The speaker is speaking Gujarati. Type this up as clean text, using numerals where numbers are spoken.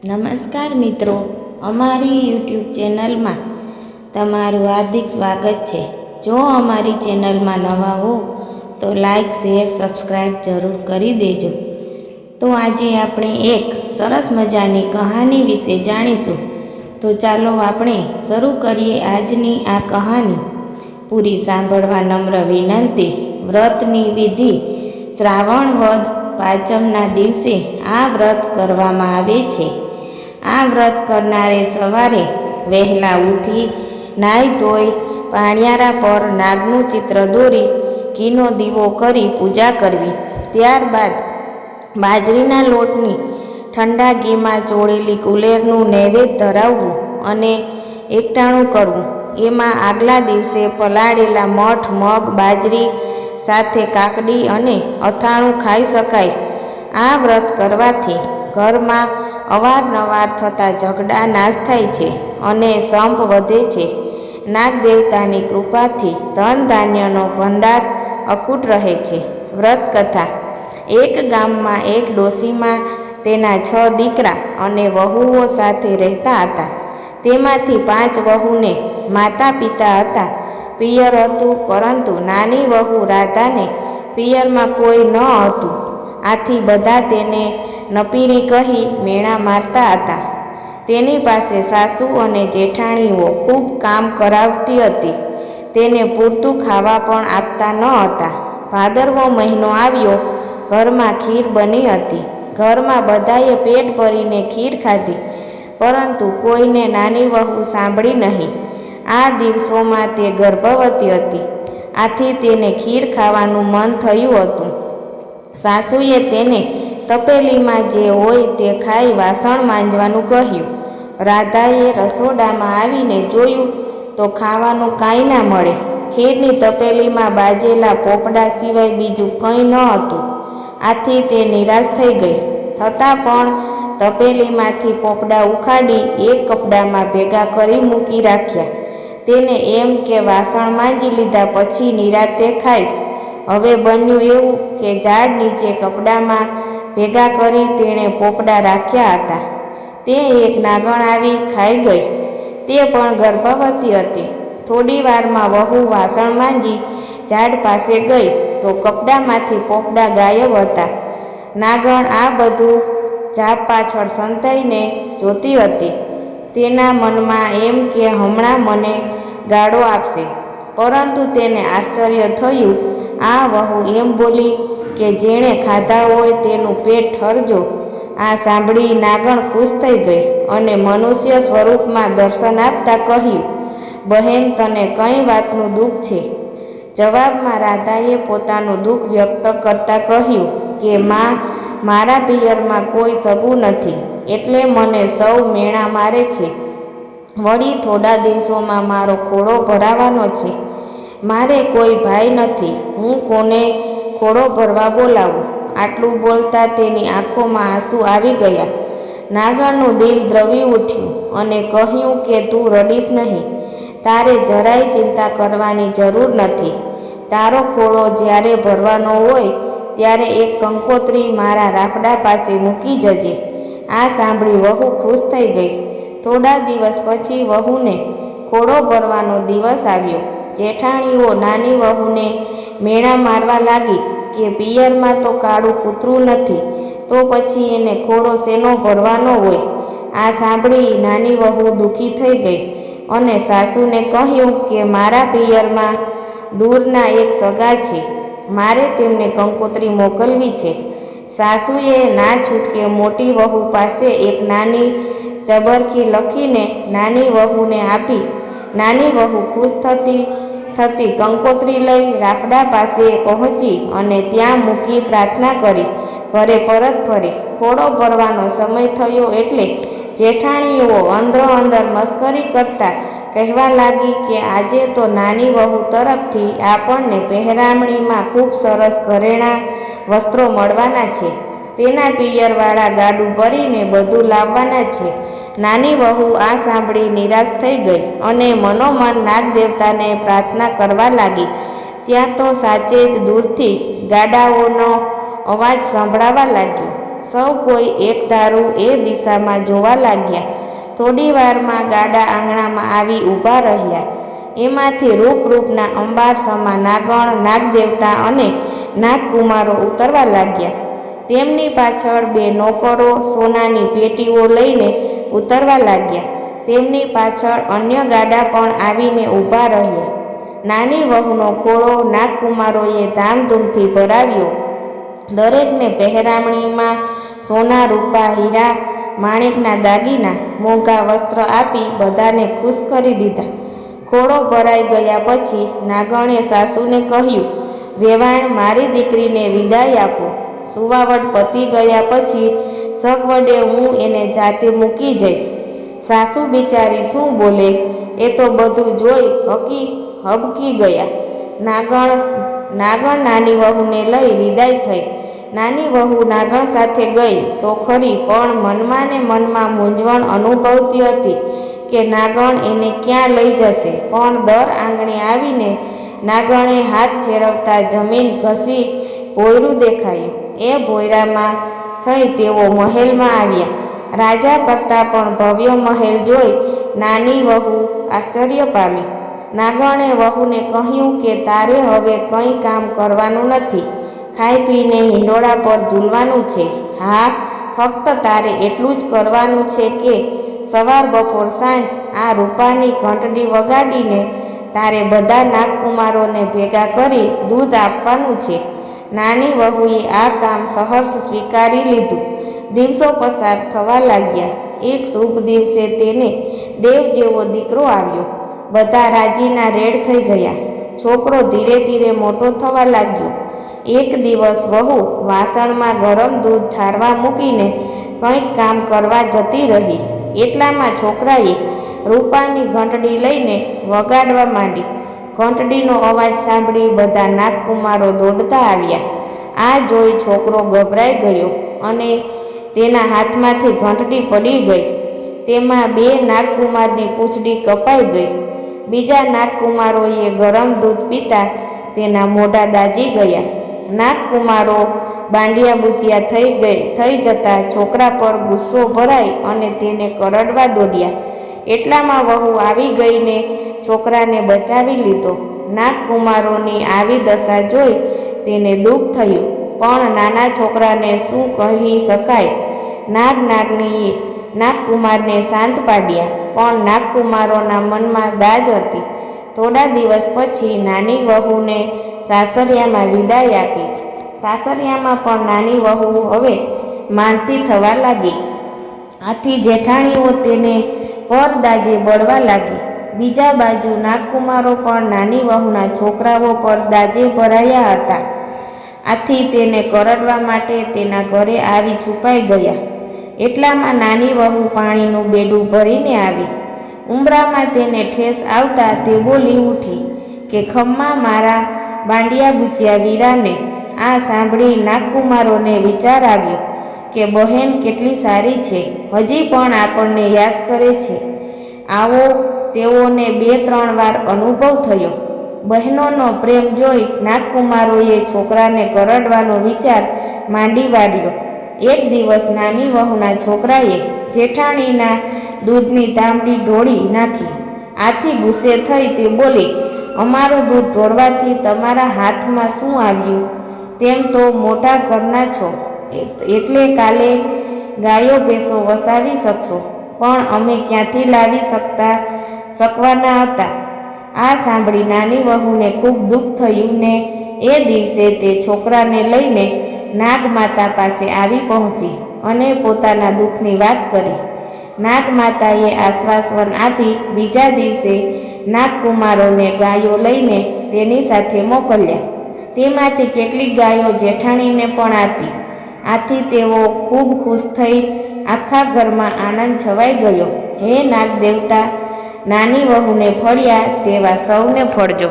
નમસ્કાર મિત્રો, અમારી યુટ્યુબ ચેનલમાં તમારું હાર્દિક સ્વાગત છે। જો અમારી ચેનલમાં નવા હો તો લાઈક, શેર, સબસ્ક્રાઈબ જરૂર કરી દેજો। તો આજે આપણે એક સરસ મજાની કહાની વિશે જાણીશું। તો ચાલો આપણે શરૂ કરીએ આજની આ કહાની। પૂરી સાંભળવા નમ્ર વિનંતી। વ્રતની વિધિ। શ્રાવણ વદ પાંચમના દિવસે આ વ્રત કરવામાં આવે છે। આ વ્રત કરનારે સવારે વહેલા ઉઠી નાહી ધોઈ પાણિયારા પર નાગનું ચિત્ર દોરી ઘીનો દીવો કરી પૂજા કરવી। ત્યારબાદ બાજરીના લોટની ઠંડા ઘીમાં ચોળેલી કુલેરનું નૈવેદ્ય ધરાવવું અને એકટાણું કરવું। એમાં આગલા દિવસે પલાળેલા મઠ, મગ, બાજરી સાથે કાકડી અને અથાણું ખાઈ શકાય। આ વ્રત કરવાથી ઘરમાં અવારનવાર થતા ઝઘડા નાશ થાય છે અને સંપ વધે છે। નાગ દેવતાની કૃપાથી ધન ધાન્યનો ભંડાર અખૂટ રહે છે। વ્રત કથા। એક ગામમાં એક ડોશીમાં તેના 6 દીકરા અને વહુઓ સાથે રહેતા હતા। તેમાંથી 5 વહુને માતા પિતા હતા, પિયર હતું, પરંતુ નાની વહુ રાધાને પિયરમાં કોઈ ન હતું। આથી બધા તેને નપીરી કહી મેણા મારતા હતા। તેની પાસે સાસુ અને જેઠાણીઓ ખૂબ કામ કરાવતી હતી। તેને પૂરતું ખાવા પણ આપતા ન હતા। ભાદરવો મહિનો આવ્યો, ઘરમાં ખીર બની હતી। ઘરમાં બધાએ પેટ ભરીને ખીર ખાધી, પરંતુ કોઈને નાની વહુ સાંભળી નહીં। આ દિવસોમાં તે ગર્ભવતી હતી, આથી તેને ખીર ખાવાનું મન થયું હતું। સાસુએ તેને તપેલીમાં જે હોય તે ખાઈ વાસણ માંજવાનું કહ્યું। રાધાએ રસોડામાં આવીને જોયું તો ખાવાનું કાંઈ ના મળે। ખીરની તપેલીમાં બાજેલા પોપડા સિવાય બીજું કંઈ ન હતું। આથી તે નિરાશ થઈ ગઈ। છતાં પણ તપેલીમાંથી પોપડા ઉખાડી એક કપડામાં ભેગા કરી મૂકી રાખ્યા। તેને એમ કે વાસણ માંજી લીધા પછી નિરાતે ખાઈશ। હવે બન્યું એવું કે ઝાડ નીચે કપડામાં ભેગા કરી તેણે પોપડા રાખ્યા હતા, તે એક નાગણ આવી ખાઈ ગઈ। તે પણ ગર્ભવતી હતી। થોડી વારમાં વહુ વાસણ માંજી ઝાડ પાસે ગઈ તો કપડામાંથી પોપડા ગાયબ હતા। નાગણ આ બધું ઝાડ પાછળ સંતાઈને જોતી હતી। તેના મનમાં એમ કે હમણાં મને ગાળો આપશે, પરંતુ તેને આશ્ચર્ય થયું। આ વહુ એમ બોલી કે જેણે ખાધા હોય તેનું પેટ ઠરજો। આ સાંભળી નાગણ ખુશ થઈ ગઈ અને મનુષ્ય સ્વરૂપમાં દર્શન આપતા કહ્યું, બહેન, તને કઈ વાતનું દુઃખ છે? જવાબમાં રાધાએ પોતાનું દુઃખ વ્યક્ત કરતા કહ્યું કે માં, મારા પિયરમાં કોઈ સગું નથી, એટલે મને સૌ મેણા મારે છે। વળી થોડા દિવસોમાં મારો ખોળો ભરાવાનો છે। મારે કોઈ ભાઈ નથી, હું કોને ખોળો ભરવા બોલાવું? આટલું બોલતા તેની આંખોમાં આંસુ આવી ગયા। નાગણનું દિલ દ્રવી ઉઠ્યું અને કહ્યું કે તું રડીશ નહીં। તારે જરાય ચિંતા કરવાની જરૂર નથી। તારો ખોળો જ્યારે ભરવાનો હોય ત્યારે એક કંકોત્રી મારા રાફડા પાસે મૂકી જજે। આ સાંભળી વહુ ખુશ થઈ ગઈ। થોડા દિવસ પછી વહુને ખોળો ભરવાનો દિવસ આવ્યો। જેઠાણીઓ નાની વહુને મેણા મારવા લાગી કે પિયરમાં તો કાળું કૂતરું નથી, તો પછી એને ખોળો શેનો ભરવાનો હોય? આ સાંભળી નાની વહુ દુઃખી થઈ ગઈ અને સાસુને કહ્યું કે મારા પિયરમાં દૂરના એક સગા છે, મારે તેમને કંકોત્રી મોકલવી છે। સાસુએ ના છૂટકે મોટી વહુ પાસે એક નાની ચબરખી લખીને નાની વહુને આપી। નાની વહુ ખુશ થતી કંકોત્રી લઈ રાફડા પાસે પહોંચી અને ત્યાં મૂકી પ્રાર્થના કરી ઘરે પરત ફરી। ખોળો ભરવાનો સમય થયો એટલે જેઠાણીઓ અંદરો-અંદર મસ્કરી કરતા કહેવા લાગી કે આજે તો નાની વહુ તરફથી આપણને પહેરામણીમાં ખૂબ સરસ ઘરેણાં વસ્ત્રો મળવાના છે। તેના પિયરવાળા ગાડું ભરીને બધું લાવવાના છે। નાની વહુ આ સાંભળી નિરાશ થઈ ગઈ અને મનોમન નાગ દેવતાને પ્રાર્થના કરવા લાગી। ત્યાં તો સાચે જ દૂરથી ગાડાઓનો અવાજ સંભળાવા લાગ્યો। સૌ કોઈ એકધારું એ દિશામાં જોવા લાગ્યા. થોડી વારમાં ગાડા આંગણામાં આવી ઊભા રહ્યા. એમાંથી રૂપના અંબાર સમા નાગણ, નાગદેવતા અને નાગકુમારો ઉતરવા લાગ્યા. તેમની પાછળ 2 નોકરો સોનાની પેટીઓ લઈને ઉતરવા લાગ્યા. તેમની પાછળ અન્ય ગાડા પણ આવીને ઊભા રહ્યા. નાની વહુનો ખોળો નાગકુમારોએ ધામધૂમથી ભરાવ્યો. દરેકને પહેરામણીમાં સોના, રૂપા, હીરા, માણેકના દાગીના, મોંઘા વસ્ત્ર આપી બધાને ખુશ કરી દીધા. ખોળો ભરાઈ ગયા પછી નાગણે સાસુને કહ્યું, વેવાણ, મારી દીકરીને વિદાય આપો. સુવાવડ પતી ગયા પછી સગવડે હું એને જાતે મૂકી જઈશ. સાસુ બિચારી શું બોલે એ તો બધું જોઈ હબકી ગયા. નાગણ નાની વહુને લઈ વિદાય થઈ. નાની વહુ નાગણ સાથે ગઈ તો ખરી, પણ મનમાં ને મનમાં મૂંઝવણ અનુભવતી હતી કે નાગણ એને ક્યાં લઈ જશે. પણ દર આંગણે આવીને નાગણે હાથ ફેરવતા જમીન ઘસી ભોયરું દેખાયું. એ ભોયરામાં થઈ તેઓ મહેલમાં આવ્યા. રાજા કરતાં પણ ભવ્ય મહેલ જોઈ નાની વહુ આશ્ચર્ય પામી. નાગણે વહુને કહ્યું કે તારે હવે કંઈ કામ કરવાનું નથી. ખાઈ પીને હિંડોળા પર ઝૂલવાનું છે. હા, ફક્ત તારે એટલું જ કરવાનું છે કે સવાર, બપોર, સાંજ આ રૂપાની ઘંટડી વગાડીને તારે બધા નાગકુમારોને ભેગા કરી દૂધ આપવાનું છે. નાની વહુએ આ કામ સહર્ષ સ્વીકારી લીધું. દિવસો પસાર થવા લાગ્યા. એક શુભ દિવસે તેને દેવ જેવો દીકરો આવ્યો. બધા રાજીના રેડ થઈ ગયા. છોકરો ધીરે ધીરે મોટો થવા લાગ્યો. એક દિવસ વહુ વાસણમાં ગરમ દૂધ ઠારવા મૂકીને કંઈક કામ કરવા જતી રહી. એટલામાં છોકરાએ રૂપાની ઘંટડી લઈને વગાડવા માંડી. ઘંટડીનો અવાજ સાંભળી બધા નાગકુમારો દોડતા આવ્યા. આ જોઈ છોકરો ગભરાઈ ગયો અને તેના હાથમાંથી ઘંટડી પડી ગઈ. તેમાં 2 નાગકુમારની પૂંછડી કપાઈ ગઈ. બીજા નાગકુમારોએ ગરમ દૂધ પીતા તેના મોઢા દાજી ગયા. નાગકુમારો બાંડિયા બુચિયા થઈ જતા છોકરા પર ગુસ્સો ભરાઈ અને તેને કરડવા દોડ્યા. એટલામાં વહુ આવી ગઈને છોકરાને બચાવી લીધો. નાગકુમારોની આવી દશા જોઈ તેને દુઃખ થયું, પણ નાના છોકરાને શું કહી શકાય. નાગણીએ નાગકુમારને શાંત પાડ્યા, પણ નાગકુમારોના મનમાં દાજ હતી. થોડા દિવસ પછી નાની વહુને સાસરિયામાં વિદાય આપી. સાસરિયામાં પણ નાની વહુ હવે માનતી થવા લાગી. આથી જેઠાણીઓ તેને પરદાજે બળવા લાગી. બીજા બાજુ નાગકુમારો પણ નાની વહુના છોકરાઓ પર દાજે ભરાયા હતા. આથી તેને કરડવા માટે તેના ઘરે આવી છુપાઈ ગયા. એટલામાં નાની વહુ પાણીનું બેડું ભરીને આવી. ઉંબરામાં તેને ઠેસ આવતા તે બોલી ઉઠી કે ખમ્મા મારા બાંડિયા બુચિયા વીરાને. આ સાંભળી નાગકુમારોને વિચાર આવ્યો કે બહેન કેટલી સારી છે, હજી પણ આપણને યાદ કરે છે. આવો તેઓને 2-3 વાર અનુભવ થયો. બહેનોનો પ્રેમ જોઈ નાગકુમારોએ છોકરાને કરડવાનો વિચાર માંડી વાળ્યો. એક દિવસ નાની વહુના છોકરાએ જેઠાણીના દૂધની તાંબડી ઢોળી નાખી. આથી ગુસ્સે થઈ તે બોલી, અમારું દૂધ ઢોળવાથી તમારા હાથમાં શું આવ્યું? તેમ તો મોટા ઘરના છો, એટલે કાલે ગાયો ભેંસો વસાવી શકશો, પણ અમે ક્યાંથી લાવી શકવાના હતા. આ સાંભળી નાની વહુને ખૂબ દુઃખ થયું ને એ દિવસે તે છોકરાને લઈને નાગમાતા પાસે આવી પહોંચી અને પોતાના દુઃખની વાત કરી. નાગમાતાએ આશ્વાસન આપી બીજા દિવસે નાગકુમારોને ગાયો લઈને તેની સાથે મોકલ્યા. તેમાંથી કેટલીક ગાયો જેઠાણીને પણ આપી. આથી તેઓ ખૂબ ખુશ થઈ આખા ઘરમાં આનંદ છવાઈ ગયો. હે નાગદેવતા, નાની વહુને ફળ્યા તેવા સૌને ફળજો.